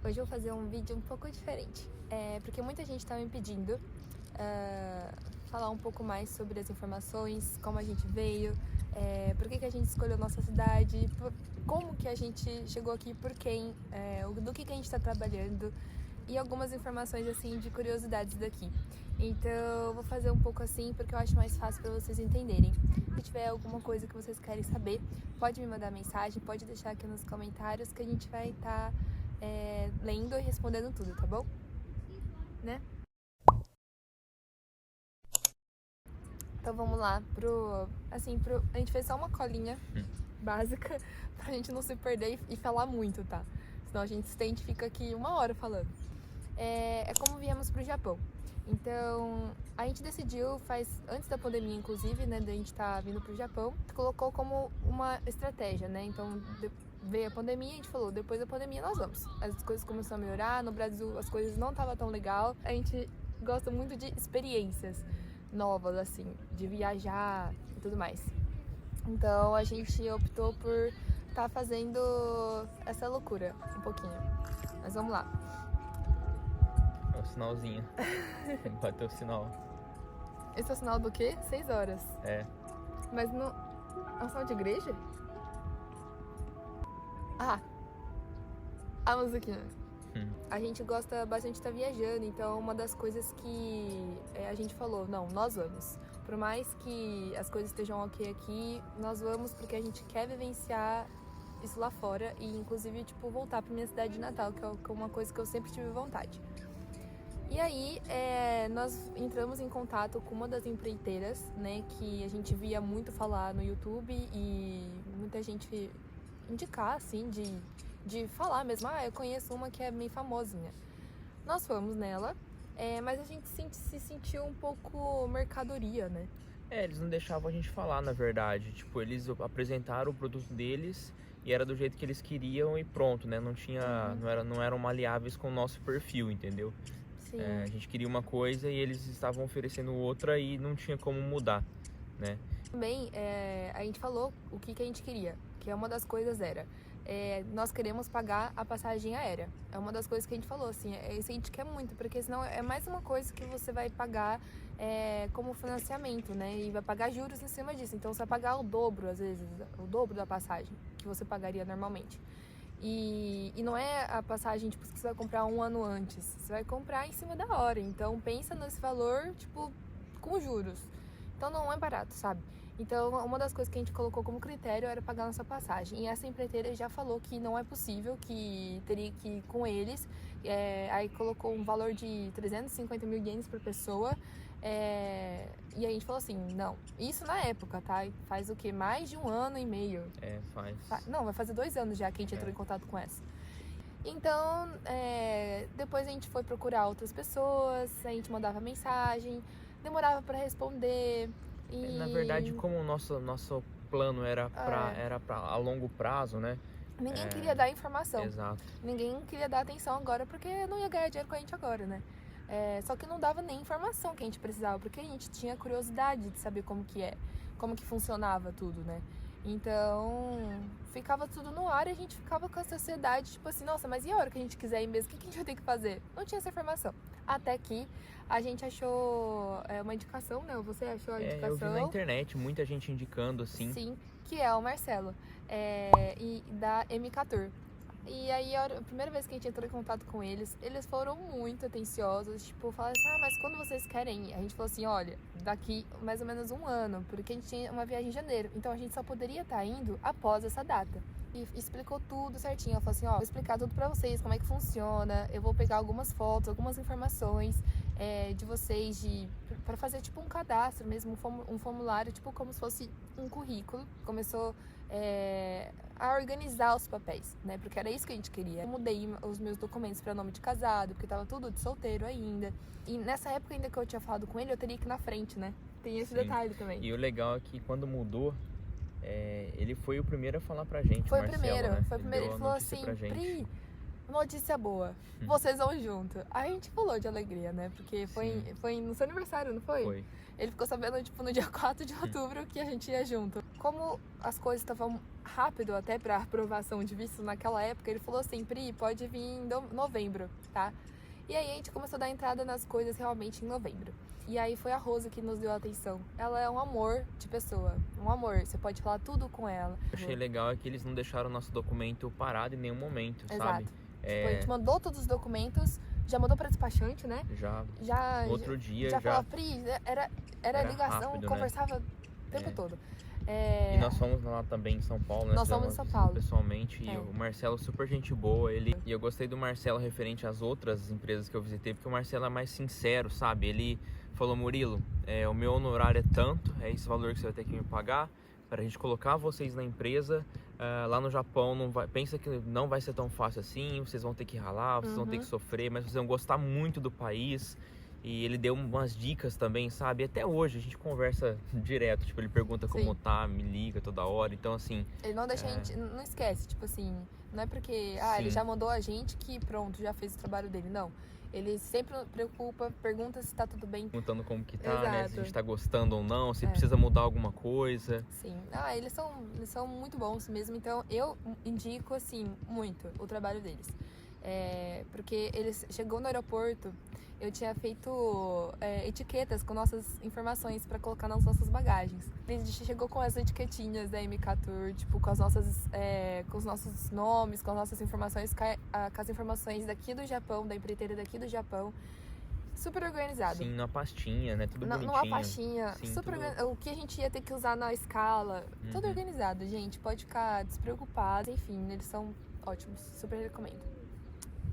Hoje eu vou fazer um vídeo um pouco diferente, porque muita gente está me pedindo falar um pouco mais sobre as informações, como a gente veio, por que a gente escolheu nossa cidade, como que a gente chegou aqui, por quem, do que a gente está trabalhando e algumas informações assim de curiosidades daqui. Então eu vou fazer um pouco assim porque eu acho mais fácil para vocês entenderem. Se tiver alguma coisa que vocês querem saber, pode me mandar mensagem, pode deixar aqui nos comentários que a gente vai estar lendo e respondendo tudo, tá bom? Né? Então vamos lá a gente fez só uma colinha básica pra gente não se perder e falar muito, tá? Senão a gente sente e fica aqui 1 hora falando. É como viemos pro Japão. Então, a gente decidiu, antes da pandemia, inclusive, né, da gente estar vindo pro Japão, colocou como uma estratégia, né? Então, veio a pandemia, a gente falou, depois da pandemia nós vamos. As coisas começaram a melhorar, no Brasil as coisas não estavam tão legal. A gente gosta muito de experiências novas, assim, de viajar e tudo mais. Então, a gente optou por estar fazendo essa loucura um pouquinho. Mas vamos lá. É o sinalzinho. Bateu o sinal. Esse é o sinal do quê? 6 horas. É. Mas não... É um sinal de igreja? Ah! A musiquinha. A gente gosta bastante de estar viajando, então uma das coisas que a gente falou, não, nós vamos. Por mais que as coisas estejam ok aqui, nós vamos porque a gente quer vivenciar isso lá fora e inclusive, tipo, voltar pra minha cidade de Natal, que é uma coisa que eu sempre tive vontade. E aí, nós entramos em contato com uma das empreiteiras, né, que a gente via muito falar no YouTube e muita gente indicar, assim, de falar mesmo, eu conheço uma que é meio famosinha. Nós fomos nela, mas a gente se sentiu um pouco mercadoria, né? Eles não deixavam a gente falar, na verdade. Tipo, eles apresentaram o produto deles e era do jeito que eles queriam e pronto, né? Não tinha, não eram maleáveis com o nosso perfil, entendeu? Sim. A gente queria uma coisa e eles estavam oferecendo outra e não tinha como mudar, né? Também, a gente falou o que a gente queria, que uma das coisas era, nós queremos pagar a passagem aérea. É uma das coisas que a gente falou, assim, isso a gente quer muito, porque senão é mais uma coisa que você vai pagar como financiamento, né? E vai pagar juros em cima disso. Então você vai pagar o dobro, às vezes, o dobro da passagem que você pagaria normalmente. E não é a passagem, tipo, que você vai comprar 1 ano antes. Você vai comprar em cima da hora. Então pensa nesse valor, tipo, com juros. Então não é barato, sabe? Então uma das coisas que a gente colocou como critério era pagar nossa passagem. E essa empreiteira já falou que não é possível, que teria que ir com eles. Aí colocou um valor de 350 mil ienes por pessoa. E a gente falou assim, não, isso na época, tá? Faz o quê? Mais de 1 ano e meio. Faz. Não, vai fazer 2 anos já que a gente entrou em contato com essa. Então, depois a gente foi procurar outras pessoas, a gente mandava mensagem, demorava pra responder. E... Na verdade, como o nosso plano era pra a longo prazo, né? Ninguém queria dar informação. Exato. Ninguém queria dar atenção agora, porque não ia ganhar dinheiro com a gente agora, né? Só que não dava nem informação que a gente precisava, porque a gente tinha curiosidade de saber como que funcionava tudo, né? Então, ficava tudo no ar e a gente ficava com essa ansiedade, tipo assim, nossa, mas e a hora que a gente quiser ir mesmo, o que a gente vai ter que fazer? Não tinha essa informação. Até que a gente achou uma indicação, né? Você achou a indicação? Eu vi na internet, muita gente indicando, assim. Sim, que é o Marcelo, e da MK Tour. E aí, a primeira vez que a gente entrou em contato com eles foram muito atenciosos, tipo, falaram assim, mas quando vocês querem ir? A gente falou assim, olha, daqui mais ou menos 1 ano, porque a gente tinha uma viagem em janeiro, então a gente só poderia estar indo após essa data. E explicou tudo certinho, ela falou assim, vou explicar tudo pra vocês, como é que funciona, eu vou pegar algumas fotos, algumas informações de vocês, pra fazer tipo um cadastro mesmo, um formulário, tipo como se fosse um currículo. Começou a organizar os papéis, né? Porque era isso que a gente queria. Eu mudei os meus documentos para nome de casado, porque tava tudo de solteiro ainda. E nessa época ainda que eu tinha falado com ele, eu teria que ir na frente, né? Tem esse detalhe também. E o legal é que quando mudou, ele foi o primeiro a falar pra gente, Foi o Marcelo, o primeiro, né? foi o primeiro. Ele falou assim, Pri, notícia boa, vocês vão junto. Aí a gente pulou de alegria, né? Porque foi no seu aniversário, não foi? Foi. Ele ficou sabendo, tipo, no dia 4 de outubro que a gente ia junto. Como as coisas estavam rápido até pra aprovação de visto naquela época, ele falou assim, Pri, pode vir em novembro, tá? E aí a gente começou a dar entrada nas coisas realmente em novembro. E aí foi a Rosa que nos deu a atenção. Ela é um amor de pessoa, um amor. Você pode falar tudo com ela. O que eu achei legal é que eles não deixaram o nosso documento parado em nenhum momento, Exato. sabe? Tipo, a gente mandou todos os documentos, já mandou pra despachante, né? Já no outro dia, já falou, Pri, era ligação, rápido, conversava o tempo todo. E nós fomos lá também em São Paulo, né? Nós fomos em São Paulo. Pessoalmente, e o Marcelo super gente boa, e eu gostei do Marcelo referente às outras empresas que eu visitei, porque o Marcelo é mais sincero, sabe? Ele falou, Murilo, o meu honorário é tanto, é esse valor que você vai ter que me pagar, para a gente colocar vocês na empresa. Lá no Japão, pensa que não vai ser tão fácil assim, vocês vão ter que ralar, vocês vão ter que sofrer, mas vocês vão gostar muito do país. E ele deu umas dicas também, sabe? Até hoje a gente conversa direto, tipo, ele pergunta como tá, me liga toda hora, então assim... Ele não deixa a gente, não esquece, tipo assim, não é porque, ele já mandou a gente que pronto, já fez o trabalho dele, não. Ele sempre preocupa, pergunta se tá tudo bem. Perguntando como que tá, né? Se a gente tá Exato. gostando ou não, se precisa mudar alguma coisa. Sim. Eles são muito bons mesmo, então eu indico, assim, muito o trabalho deles. Porque eles chegou no aeroporto, eu tinha feito etiquetas com nossas informações para colocar nas nossas bagagens. Ele chegou com as etiquetinhas da MK Tour, tipo, com os nossos nomes, com as nossas informações, com as informações daqui do Japão, da empreiteira daqui do Japão. Super organizado. Sim, numa pastinha, né? Tudo bonitinho. Numa pastinha. Sim, super organizado. O que a gente ia ter que usar na escala. Tudo organizado, gente. Pode ficar despreocupado. Enfim, eles são ótimos. Super recomendo.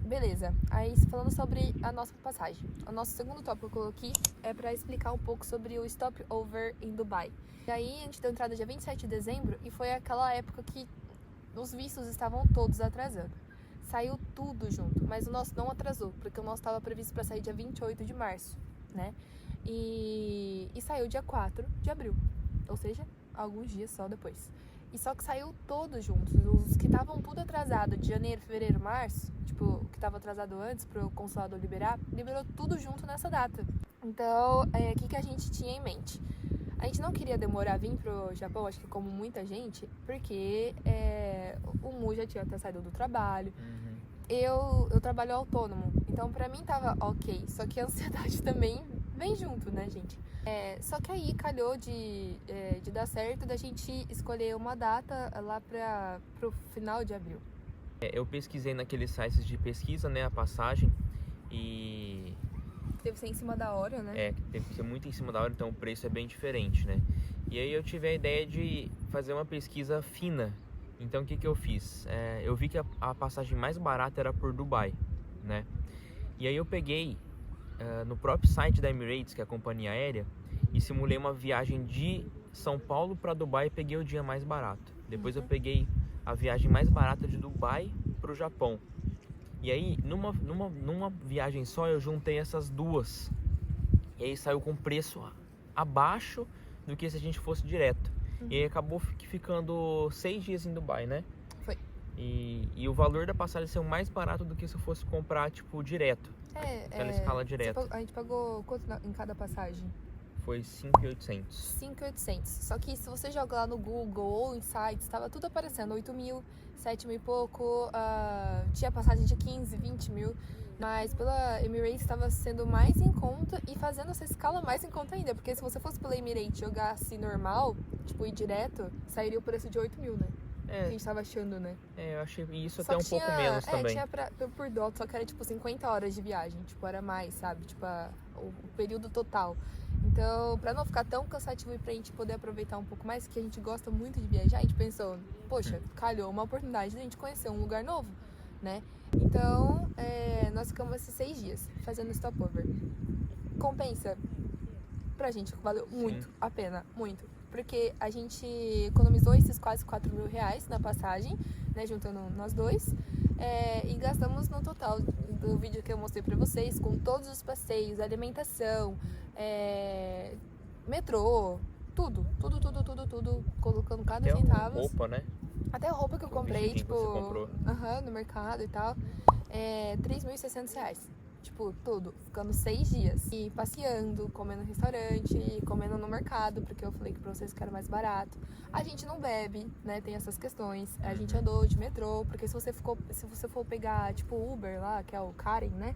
Beleza, aí falando sobre a nossa passagem. O nosso segundo tópico que eu coloquei é para explicar um pouco sobre o stopover em Dubai. E aí a gente deu entrada dia 27 de dezembro e foi aquela época que os vistos estavam todos atrasando. Saiu tudo junto, mas o nosso não atrasou, porque o nosso estava previsto para sair dia 28 de março, né? E saiu dia 4 de abril, ou seja, alguns dias só depois. E só que saiu todos juntos. Os que estavam tudo atrasado de janeiro, fevereiro, março, tipo, o que estava atrasado antes para o consulado liberou tudo junto nessa data. Então, o que a gente tinha em mente? A gente não queria demorar a vir pro Japão, acho que como muita gente, porque o Mu já tinha até saído do trabalho. Eu trabalho autônomo, então pra mim tava ok. Só que a ansiedade também vem junto, né, gente? Só que aí calhou de dar certo da gente escolher uma data lá pro final de abril. Eu pesquisei naqueles sites de pesquisa, né, a passagem, e... Teve que ser em cima da hora, né? Teve que ser muito em cima da hora, então o preço é bem diferente, né? E aí eu tive a ideia de fazer uma pesquisa fina. Então o que eu fiz? Eu vi que a passagem mais barata era por Dubai, né? E aí eu peguei no próprio site da Emirates, que é a companhia aérea, e simulei uma viagem de São Paulo para Dubai e peguei o dia mais barato. Depois eu peguei a viagem mais barata de Dubai para o Japão. E aí, numa viagem só, eu juntei essas duas. E aí saiu com preço abaixo do que se a gente fosse direto. E aí acabou ficando 6 dias em Dubai, né? Foi. E o valor da passagem saiu mais barato do que se eu fosse comprar, tipo, direto. Aquela escala direta. A gente pagou quanto em cada passagem? Foi 5.800. 5.800. Só que se você joga lá no Google ou em sites, estava tudo aparecendo. 8 mil, 7 mil e pouco. Tinha passagem de 15, 20 mil. Mas pela Emirates estava sendo mais em conta e fazendo essa escala mais em conta ainda. Porque se você fosse pela Emirates e jogasse normal, tipo, ir direto, sairia o preço de 8 mil, né? Que a gente tava achando, né? Eu achei isso só até um pouco menos também. Tinha por dó, só que era tipo 50 horas de viagem. Tipo, era mais, sabe? Tipo, o período total. Então, pra não ficar tão cansativo e pra gente poder aproveitar um pouco mais, que a gente gosta muito de viajar, a gente pensou, poxa, calhou uma oportunidade de a gente conhecer um lugar novo, né? Então, nós ficamos esses 6 dias fazendo stopover. Compensa? Pra gente valeu muito a pena, muito. Porque a gente economizou esses quase 4 mil reais na passagem, né, juntando nós dois. E gastamos no total do vídeo que eu mostrei pra vocês, com todos os passeios, alimentação, metrô, tudo, colocando cada até centavo. Roupa, né? Até a roupa que eu O comprei, vestidinho que tipo, você comprou. no mercado e tal, é R$ 3.600. Tipo, tudo. Ficando 6 dias. E passeando, comendo no restaurante, comendo no mercado, porque eu falei que pra vocês que era mais barato. A gente não bebe, né? Tem essas questões. A gente andou de metrô, porque se você for pegar, tipo, Uber lá, que é o Karen, né?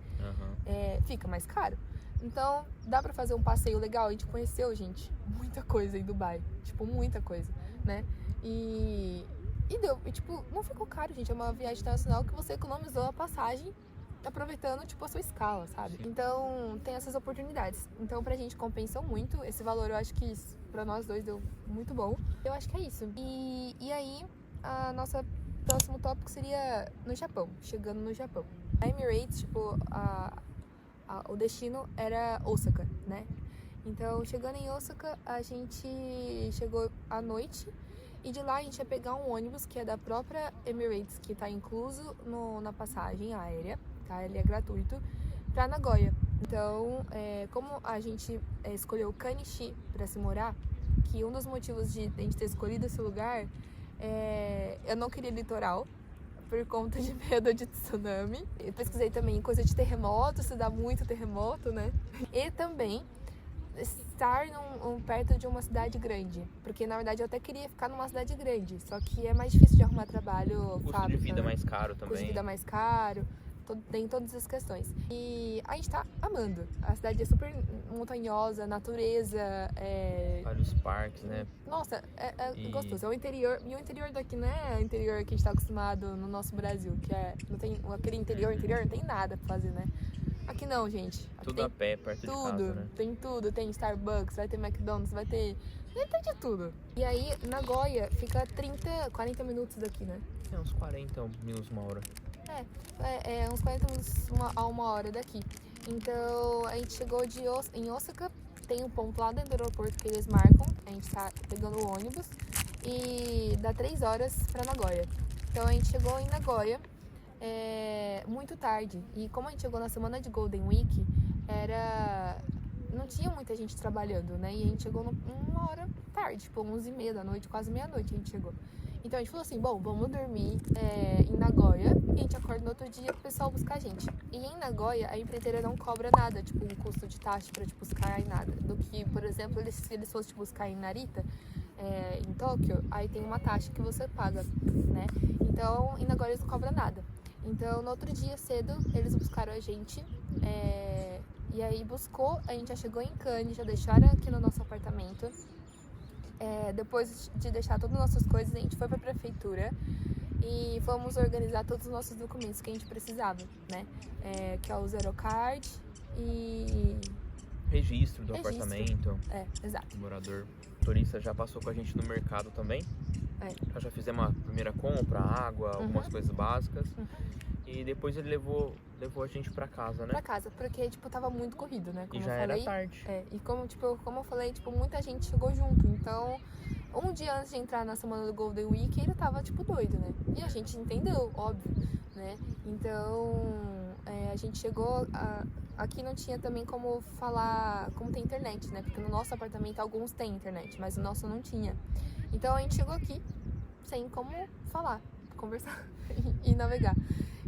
Fica mais caro. Então, dá pra fazer um passeio legal. A gente conheceu, gente, muita coisa em Dubai. Tipo, muita coisa, né? E deu. E, tipo, não ficou caro, gente. É uma viagem internacional que você economizou a passagem aproveitando, tipo, a sua escala, sabe? Então, tem essas oportunidades. Então, pra gente compensou muito. Esse valor, eu acho que pra nós dois deu muito bom. Eu acho que é isso. E aí, a nossa próximo tópico seria no Japão. Chegando no Japão. A Emirates, tipo, o destino era Osaka, né? Então, chegando em Osaka, a gente chegou à noite. E de lá a gente ia pegar um ônibus que é da própria Emirates, que tá incluso na passagem aérea, tá? Ele é gratuito, pra Nagoya. Então, como a gente escolheu Kanishi pra se morar, que um dos motivos de a gente ter escolhido esse lugar eu não queria litoral, por conta de medo de tsunami. Eu pesquisei também coisa de terremoto, se dá muito terremoto, né? E também estar perto de uma cidade grande, porque na verdade eu até queria ficar numa cidade grande, só que é mais difícil de arrumar trabalho, Custo de vida mais caro custo também. de vida mais caro, tem todas as questões. E a gente tá amando. A cidade é super montanhosa, natureza, Vários parques, né? Nossa, é gostoso. É o interior. E o interior daqui não é o interior que a gente tá acostumado no nosso Brasil, que não tem aquele interior, não tem nada pra fazer, né? Aqui não, gente. Aqui Tudo tem a pé, perto de casa, né? tem tudo. Tem Starbucks, vai ter McDonald's, vai ter de tudo. E aí, Nagoya fica 40 minutos daqui, né? Uns 40 minutos, uma hora. Uns 40 minutos a uma hora daqui. Então, a gente chegou em Osaka, tem um ponto lá dentro do aeroporto que eles marcam, a gente tá pegando o ônibus, e dá 3 horas pra Nagoya. Então, a gente chegou em Nagoya muito tarde, e como a gente chegou na semana de Golden Week, não tinha muita gente trabalhando, né? E a gente chegou uma hora tarde, tipo 11h30 da noite, quase meia-noite a gente chegou. Então a gente falou assim, bom, vamos dormir em Nagoya e a gente acorda no outro dia pro pessoal buscar a gente. E em Nagoya, a empreiteira não cobra nada, tipo um custo de taxa pra te buscar e nada. Do que, por exemplo, se eles fossem te buscar em Narita, em Tóquio, aí tem uma taxa que você paga, né? Então, em Nagoya eles não cobram nada. Então, no outro dia cedo, eles buscaram a gente, e aí a gente já chegou em Cannes, já deixaram aqui no nosso apartamento. Depois de deixar todas as nossas coisas, a gente foi pra prefeitura e fomos organizar todos os nossos documentos que a gente precisava, né? Que é o Zerocard e... Registro do apartamento. Exato. O morador turista já passou com a gente no mercado também. Nós já fizemos a primeira compra, água, algumas coisas básicas. E depois ele levou a gente pra casa, né? Pra casa, porque, tipo, tava muito corrido, né? Como e já eu falei, era tarde. E como eu falei, tipo, muita gente chegou junto. Então, um dia antes de entrar na semana do Golden Week, ele tava, tipo, doido, né? E a gente entendeu, óbvio, né? Então, a gente chegou... Aqui não tinha também como falar... Como tem internet, né? Porque no nosso apartamento alguns têm internet, mas o nosso não tinha. Então, a gente chegou aqui sem como falar, conversar e navegar.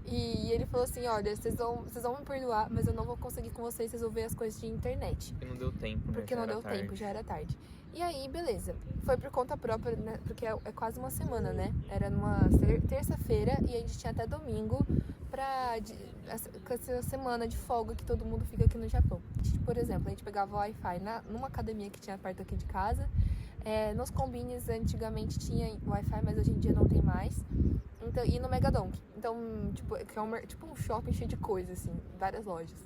E ele falou assim, olha, vocês vão me perdoar, mas eu não vou conseguir com vocês resolver as coisas de internet. Porque não deu tempo, né? Porque não deu tempo, já era tarde. E aí, beleza. Foi por conta própria, né? Porque é quase uma semana, né? Era numa terça-feira e a gente tinha até domingo com essa semana de folga que todo mundo fica aqui no Japão. Por exemplo, a gente pegava Wi-Fi numa academia que tinha perto aqui de casa. Nos combines antigamente tinha Wi-Fi, mas hoje em dia não tem mais. Então, e no Megadonk. Então, tipo, que é tipo um shopping cheio de coisas, assim, várias lojas.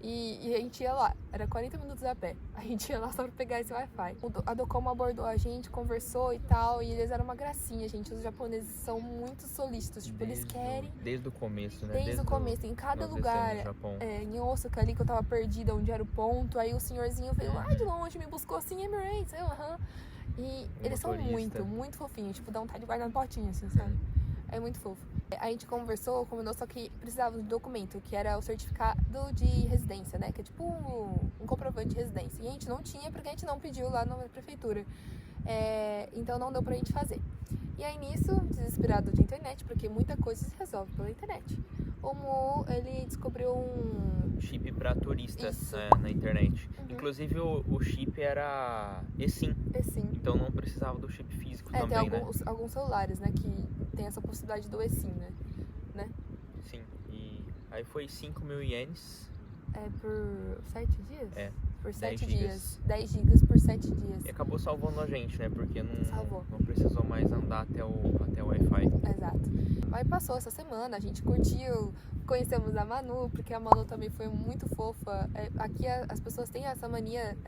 E a gente ia lá, era 40 minutos a pé. A gente ia lá só pra pegar esse Wi-Fi. A Docomo abordou a gente, conversou e tal, e eles eram uma gracinha, gente. Os japoneses são muito solícitos, tipo, eles querem... Desde o começo, né? Desde o começo, em cada lugar. Em Osaka ali, que eu tava perdida, onde era o ponto, aí o senhorzinho veio lá de longe, me buscou assim, Emirates, E eles são muito fofinhos, tipo, dá vontade de guardar no potinho, assim, sabe? É muito fofo. A gente conversou, combinou, só que precisava de documento, que era o certificado de residência, né? Que é tipo um comprovante de residência. E a gente não tinha, porque a gente não pediu lá na prefeitura. Então não deu pra gente fazer. E aí nisso, desesperado de internet, porque muita coisa se resolve pela internet, o Mu, ele descobriu um chip para turistas Isso. na internet. Uhum. Inclusive o chip era eSIM, eSIM. então não precisava do chip físico Tem também, né? alguns celulares, né, que tem essa possibilidade do eSIM, né? Sim, e aí foi 5.000 ienes. Por 7 dias? É. Por 7 10 dias. 10 gigas por 7 dias. E acabou salvando a gente, né? Porque Salvou. não precisou mais andar até o Wi-Fi. Exato. Aí passou essa semana, a gente curtiu, conhecemos a Manu, porque a Manu também foi muito fofa. Aqui as pessoas têm essa mania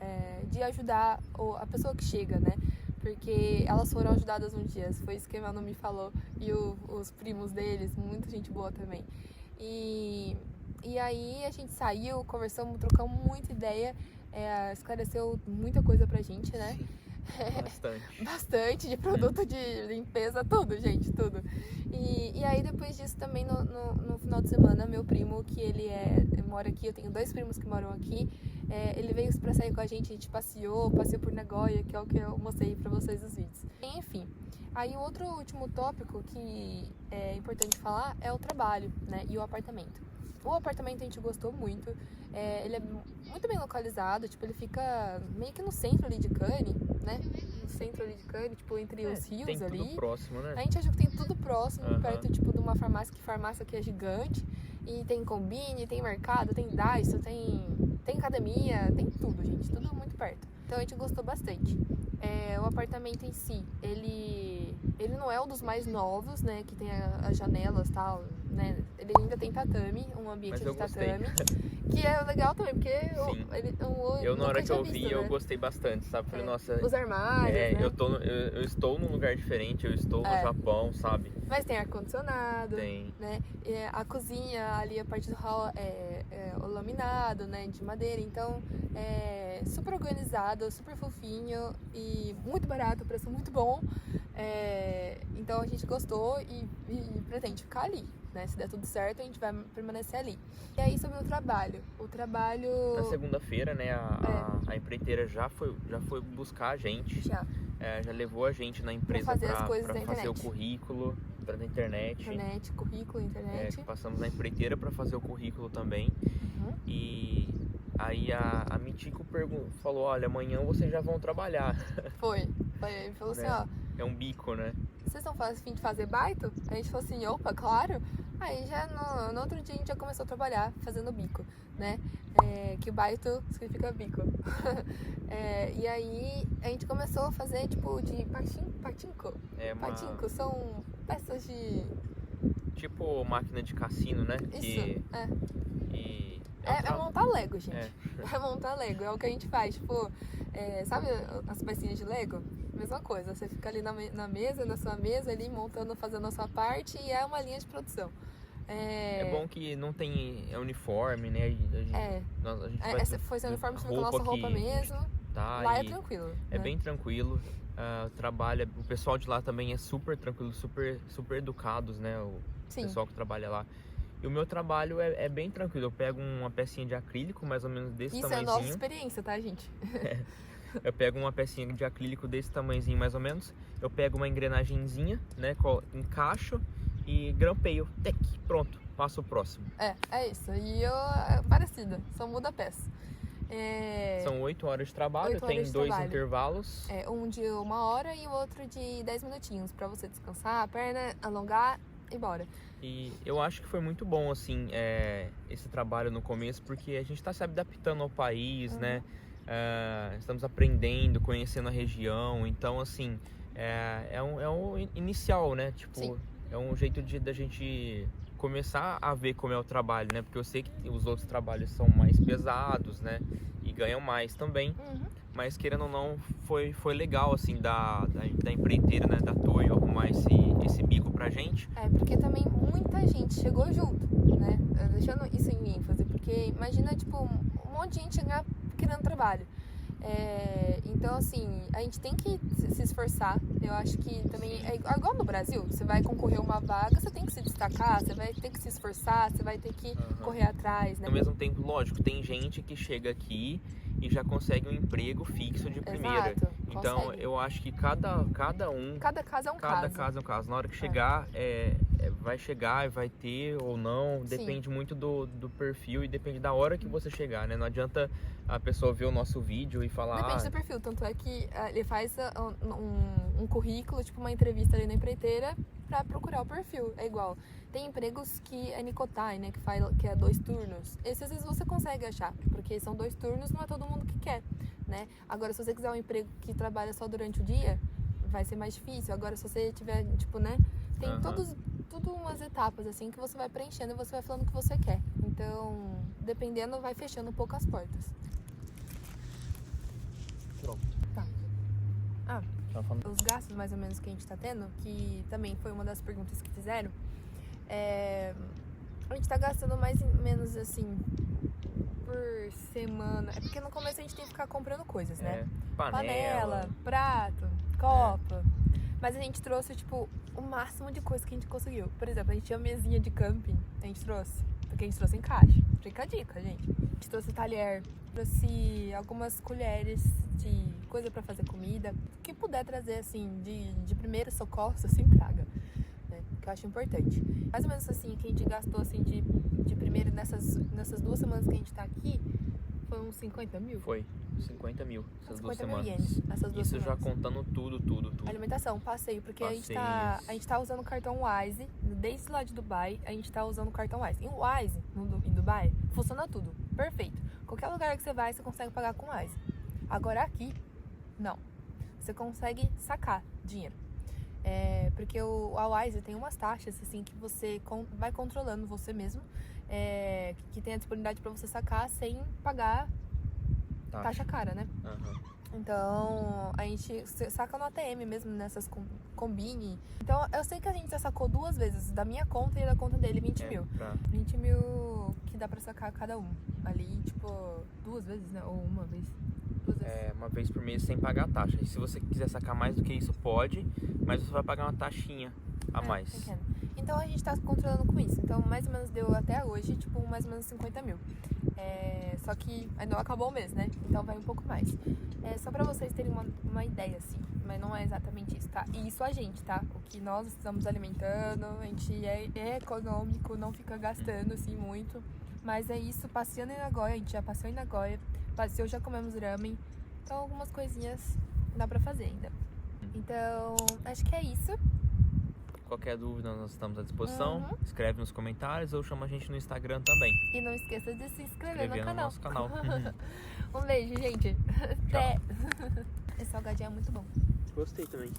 de ajudar a pessoa que chega, né? Porque elas foram ajudadas um dia, foi isso que a Manu me falou. E os primos deles, muita gente boa também. E aí a gente saiu, conversamos, trocamos muita ideia, esclareceu muita coisa pra gente, né? Bastante. Bastante, de produto de limpeza, tudo, gente, tudo. E aí depois disso também no final de semana, meu primo, que ele mora aqui, eu tenho 2 primos que moram aqui, ele veio pra sair com a gente passeou por Nagoya, que é o que eu mostrei pra vocês nos vídeos. Enfim, aí o outro último tópico que é importante falar é o trabalho, né, e o apartamento. O apartamento a gente gostou muito, ele é muito bem localizado, tipo, ele fica meio que no centro ali de Cannes, né? No centro ali de Cannes, tipo, entre os rios tem ali. tudo próximo, né? A gente achou que tem tudo próximo, Aham. perto, tipo, de uma farmácia, que farmácia aqui é gigante. E tem Combini, tem mercado, tem Daiso, tem academia, tem tudo, gente, tudo muito perto. Então a gente gostou bastante. O apartamento em si, ele não é um dos mais novos, né? Que tem as janelas e tal, né? Ele ainda tem tatame, um ambiente Mas eu de gostei. tatame. Que é legal também, porque Sim. eu Na hora nunca que tinha eu vi, visto, eu né? gostei bastante, sabe? Falei, nossa, Os armários, né? eu estou num lugar diferente, eu estou no Japão, sabe? Mas tem ar-condicionado, Tem. né? A cozinha, ali a parte do hall é o laminado, né? De madeira. Então, super organizado, super fofinho e muito barato, preço muito bom. Então a gente gostou e pretende ficar ali, né? Se der tudo certo, a gente vai permanecer ali. E aí sobre o trabalho. Na segunda-feira, né, a empreiteira já foi buscar a gente. Já. Já levou a gente na empresa fazer as coisas pra da fazer o internet. currículo da internet. Currículo, internet. Passamos na empreiteira para fazer o currículo também. Uhum. E aí a Mitico falou, olha, amanhã vocês já vão trabalhar. Foi. Ele falou Né? assim, ó, É um bico, né? vocês estão a fim de fazer baito? A gente falou assim, opa, claro. Aí já no outro dia a gente já começou a trabalhar fazendo bico, né? Que o baito significa bico. E aí a gente começou a fazer tipo de patinco. Patinco são peças de... Tipo máquina de cassino, né? Isso, E É montar Lego, gente. É. É montar Lego, é o que a gente faz. Tipo, sabe as pecinhas de Lego? Mesma coisa, você fica ali na mesa, na sua mesa, ali montando, fazendo a sua parte e é uma linha de produção. É bom que não tem uniforme, né? A gente Foi sem uniforme, foi com a nossa roupa mesmo. Tá, Lá é tranquilo. É né? bem tranquilo. O pessoal de lá também é super tranquilo, super educados, né? O Sim. pessoal que trabalha lá. E o meu trabalho é bem tranquilo. Eu pego uma pecinha de acrílico, mais ou menos desse Isso tamanhozinho. é a nossa experiência, tá, gente? Eu pego uma pecinha de acrílico desse tamanhozinho, mais ou menos. Eu pego uma engrenagemzinha, né? Encaixo e grampeio. Tec, pronto. Passo o próximo. É isso. E parecida, só muda a peça. São 8 horas de trabalho, 8 tem horas de 2 trabalho. intervalos. Um de 1 hora e o outro de 10 minutinhos pra você descansar a perna, alongar e bora. E eu acho que foi muito bom, assim, esse trabalho no começo, porque a gente está se adaptando ao país, né? Estamos aprendendo, conhecendo a região. Então, assim, é um inicial, né? Tipo, Sim. É um jeito da gente começar a ver como é o trabalho, né? Porque eu sei que os outros trabalhos são mais pesados, né? E ganham mais também. Mas, querendo ou não, foi legal, assim, da empreiteira, né? Da Toyo arrumar esse bico pra gente. Porque também muita gente chegou junto, né? Deixando isso em ênfase, porque imagina, tipo, um monte de gente chegar querendo trabalho. Então, assim, a gente tem que se esforçar. Eu acho que também é igual no Brasil, você vai concorrer a uma vaga, você tem que se destacar, você vai ter que se esforçar, você vai ter que correr atrás, né? Ao mesmo tempo, lógico, tem gente que chega aqui e já consegue um emprego fixo de primeira. Exato, Então, consegue. eu acho que cada um, Cada caso é um cada caso. caso é um caso. Na hora que chegar, vai chegar e vai ter ou não, depende muito do perfil e depende da hora que você chegar, né? Não adianta a pessoa ver o nosso vídeo e falar... Depende do perfil, tanto é que ele faz um currículo, tipo uma entrevista ali na empreiteira pra procurar o perfil, é igual. Tem empregos que é Nicotai, né, que é 2 turnos. Esse às vezes você consegue achar, porque são 2 turnos, não é todo mundo que quer, né? Agora, se você quiser um emprego que trabalha só durante o dia, vai ser mais difícil. Agora, se você tiver, tipo, né, tem tudo umas etapas, assim, que você vai preenchendo e você vai falando o que você quer. Então, dependendo, vai fechando um pouco as portas. Pronto. Tá. Falando... Os gastos, mais ou menos, que a gente tá tendo, que também foi uma das perguntas que fizeram, a gente tá gastando mais ou menos, assim, por semana. É porque no começo a gente tem que ficar comprando coisas, né? Panela, prato, copa. Mas a gente trouxe, tipo, o máximo de coisa que a gente conseguiu. Por exemplo, a gente tinha mesinha de camping, a gente trouxe. Porque a gente trouxe em caixa. Fica a dica, gente. A gente trouxe talher, trouxe algumas colheres de coisa pra fazer comida. O que puder trazer, assim, de primeiro socorro, assim, traga. Né? Que eu acho importante. Mais ou menos assim, que a gente gastou, assim, de primeiro nessas 2 semanas que a gente tá aqui, foi uns 50 mil? Foi. 50 mil essas 2 50 mil semanas. ienes, essas 2 Isso semanas. já contando tudo. Alimentação, passeio, porque Passeios. a gente tá usando o cartão Wise, desde lá de Dubai, a gente tá usando o cartão Wise. Em Wise, em Dubai, funciona tudo, perfeito. Qualquer lugar que você vai, você consegue pagar com Wise. Agora aqui, não. Você consegue sacar dinheiro. Porque a Wise tem umas taxas, assim, que você vai controlando você mesmo, que tem a disponibilidade pra você sacar sem pagar taxa cara, né? Então, a gente saca no ATM mesmo, nessas Combine. Então, eu sei que a gente já sacou 2 vezes, da minha conta e da conta dele, 20 mil. 20 mil que dá pra sacar cada um. Ali, tipo, 2 vezes, né? Ou uma vez. 2 vezes. Uma vez por mês sem pagar taxa. E se você quiser sacar mais do que isso, pode, mas você vai pagar uma taxinha a mais. Pequeno. Então, a gente tá controlando com isso. Então, mais ou menos deu até hoje, tipo, mais ou menos 50 mil. Só que ainda não acabou o mês, né? Então vai um pouco mais. Só pra vocês terem uma ideia, assim. Mas não é exatamente isso, tá? E isso a gente, tá? O que nós estamos alimentando, a gente é econômico, não fica gastando, assim, muito. Mas é isso, passeando em Nagoya, a gente já passeou em Nagoya. Passeou, já comemos ramen. Então algumas coisinhas dá pra fazer ainda. Então, acho que é isso. Qualquer dúvida, nós estamos à disposição. Escreve nos comentários ou chama a gente no Instagram também. E não esqueça de se inscrever no canal. nosso canal. Um beijo, gente. Até. Esse salgadinho é muito bom. Gostei também.